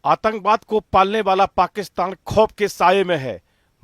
आतंकवाद को पालने वाला पाकिस्तान खौफ के साये में है।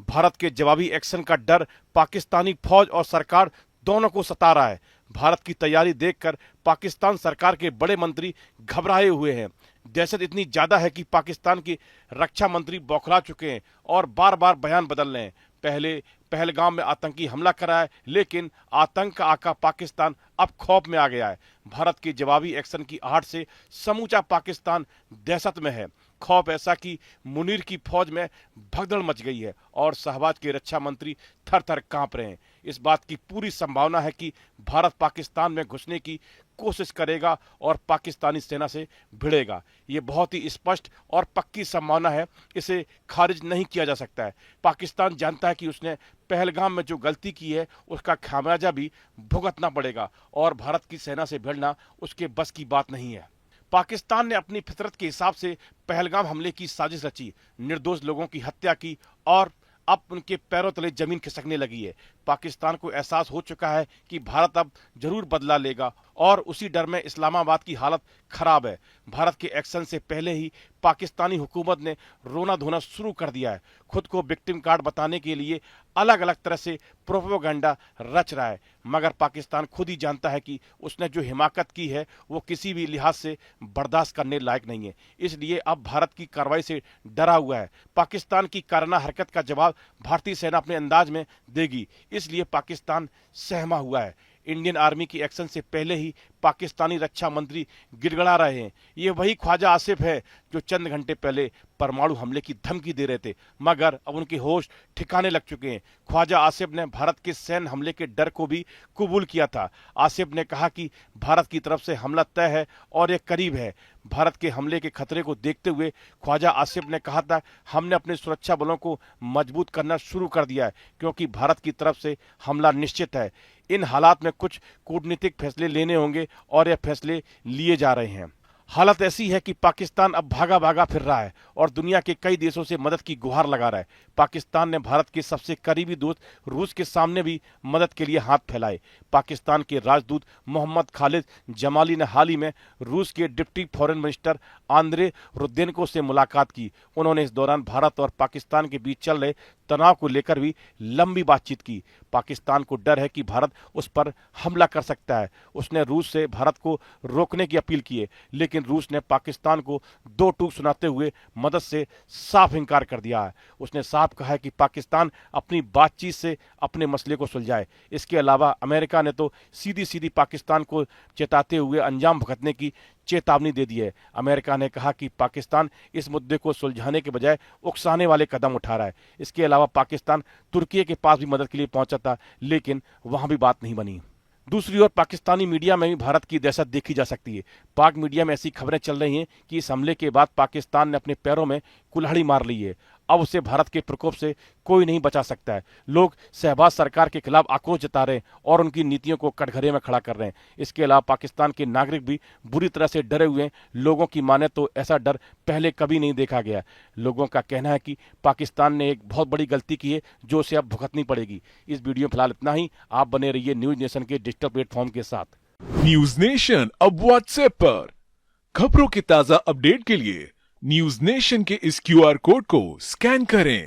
भारत के जवाबी एक्शन का डर पाकिस्तानी फौज और सरकार दोनों को सता रहा है। भारत की तैयारी देखकर पाकिस्तान सरकार के बड़े मंत्री घबराए हुए हैं। दहशत इतनी ज्यादा है कि पाकिस्तान के रक्षा मंत्री बौखला चुके हैं और बार बार बयान बदल रहे हैं। पहले पहलगाम में आतंकी हमला करा है, लेकिन आतंक का आका पाकिस्तान अब खौफ में आ गया है। भारत के जवाबी एक्शन की आहट से समूचा पाकिस्तान दहशत में है। खौफ ऐसा कि मुनीर की फौज में भगदड़ मच गई है और शहबाज के रक्षा मंत्री थर थर कांप रहे हैं। इस बात की पूरी संभावना है कि भारत पाकिस्तान में घुसने की कोशिश करेगा और पाकिस्तानी सेना से भिड़ेगा। ये बहुत ही स्पष्ट और पक्की संभावना है, इसे खारिज नहीं किया जा सकता है। पाकिस्तान जानता है कि उसने पहलगाम में जो गलती की है उसका खामियाजा भी भुगतना पड़ेगा और भारत की सेना से भिड़ना उसके बस की बात नहीं है। पाकिस्तान ने अपनी फितरत के हिसाब से पहलगाम हमले की साजिश रची, निर्दोष लोगों की हत्या की और अब उनके पैरों तले जमीन खिसकने लगी है। पाकिस्तान को एहसास हो चुका है कि भारत अब जरूर बदला लेगा और उसी डर में इस्लामाबाद की हालत खराब है। भारत के एक्शन से पहले ही पाकिस्तानी हुकूमत ने रोना धोना शुरू कर दिया है। खुद को विक्टिम कार्ड बताने के लिए अलग अलग तरह से प्रोपेगेंडा रच रहा है, मगर पाकिस्तान खुद ही जानता है कि उसने जो हिमाकत की है वो किसी भी लिहाज से बर्दाश्त करने लायक नहीं है। इसलिए अब भारत की कार्रवाई से डरा हुआ है। पाकिस्तान की काराना हरकत का जवाब भारतीय सेना अपने अंदाज में देगी, इसलिए पाकिस्तान सहमा हुआ है। इंडियन आर्मी की एक्शन से पहले ही पाकिस्तानी रक्षा मंत्री गिड़गड़ा रहे हैं। ये वही ख्वाजा आसिफ है जो चंद घंटे पहले परमाणु हमले की धमकी दे रहे थे, मगर अब उनके होश ठिकाने लग चुके हैं। ख्वाजा आसिफ ने भारत के सैन्य हमले के डर को भी कबूल किया था। आसिफ ने कहा कि भारत की तरफ से हमला तय है और ये करीब है। भारत के हमले के खतरे को देखते हुए ख्वाजा आसिफ ने कहा था, हमने अपने सुरक्षा बलों को मजबूत करना शुरू कर दिया है क्योंकि भारत की तरफ से हमला निश्चित है। इन हालात में कुछ कूटनीतिक फैसले लेने होंगे और ये फैसले लिए जा रहे हैं। हालत ऐसी है कि पाकिस्तान अब भागा भागा फिर रहा है और दुनिया के कई देशों से मदद की गुहार लगा रहा है। पाकिस्तान ने भारत के सबसे करीबी दोस्त रूस के सामने भी मदद के लिए हाथ फैलाए। पाकिस्तान के राजदूत मोहम्मद खालिद जमाली ने हाल ही में रूस के डिप्टी फॉरेन मिनिस्टर आंद्रे रुदेनको से मुलाकात की। उन्होंने इस दौरान भारत और पाकिस्तान के बीच चल रहे तनाव को लेकर भी लंबी बातचीत की। पाकिस्तान को डर है कि भारत उस पर हमला कर सकता है। उसने रूस से भारत को रोकने की अपील की है, लेकिन रूस ने पाकिस्तान को दो टूक सुनाते हुए मदद से साफ इनकार कर दिया है। उसने साफ कहा है कि पाकिस्तान अपनी बातचीत से अपने मसले को सुलझाए। इसके अलावा अमेरिका ने तो सीधी सीधी पाकिस्तान को चेताते हुए अंजाम भुगतने की चेतावनी दे दी है। अमेरिका ने कहा कि पाकिस्तान इस मुद्दे को सुलझाने के बजाय उकसाने वाले कदम उठा रहा है। इसके अलावा पाकिस्तान तुर्की के पास भी मदद के लिए पहुंचा था, लेकिन वहां भी बात नहीं बनी। दूसरी ओर पाकिस्तानी मीडिया में भी भारत की दहशत देखी जा सकती है। पाक मीडिया में ऐसी खबरें चल रही हैं कि इस हमले के बाद पाकिस्तान ने अपने पैरों में कुल्हाड़ी मार ली है। अब उसे भारत के प्रकोप से कोई नहीं बचा सकता है। लोग शहबाज सरकार के खिलाफ आक्रोश जता रहे हैं और उनकी नीतियों को कटघरे में खड़ा कर रहे हैं। इसके अलावा पाकिस्तान के नागरिक भी बुरी तरह से डरे हुए हैं। लोगों की माने तो ऐसा डर पहले कभी नहीं देखा गया। लोगों का कहना है कि पाकिस्तान ने एक बहुत बड़ी गलती की है जो उसे अब भुगतनी पड़ेगी। इस वीडियो में फिलहाल इतना ही। आप बने रहिए न्यूज नेशन के डिजिटल प्लेटफॉर्म के साथ। न्यूज नेशन अब व्हाट्सएप पर खबरों के ताजा अपडेट के लिए न्यूज नेशन के इस क्यूआर कोड को स्कैन करें